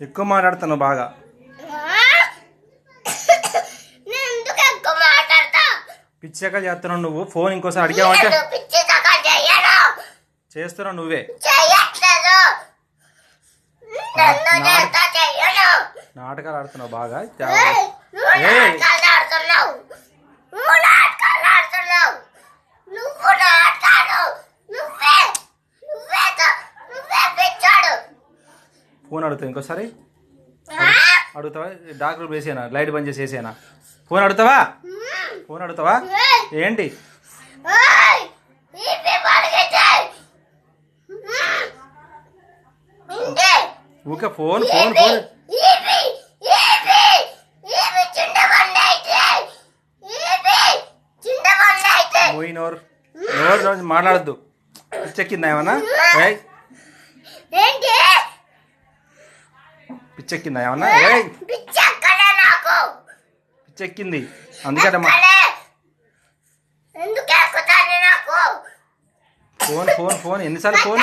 ఎక్కువ మాట్లాడుతున్నావు బాగా. పిచ్చాక చేస్తున్నావు నువ్వు. ఫోన్ ఇంకోసారి అడిగావంటే చేస్తున్నావు నువ్వే. నాటకాలు ఆడుతున్నావు బాగా. ఫోన్ అడుగుతావు ఇంకోసారి అడుగుతావా? డాక్టర్ వేసేనా? లైట్ బంద్ చేసేనా? ఫోన్ అడుగుతావా? ఫోన్ అడుగుతావా? ఏంటి ఊకే ఫోన్ ఫోన్ ఫోన్ నోరు నోరు మాట్లాడద్దు. పిచ్చెక్కిందా ఏమన్నా? పిచ్చెక్కిందా ఏమన్నా? పిచ్చెక్కింది అందుకట ఫోన్ ఫోన్ ఫోన్ ఎన్నిసార్లు ఫోన్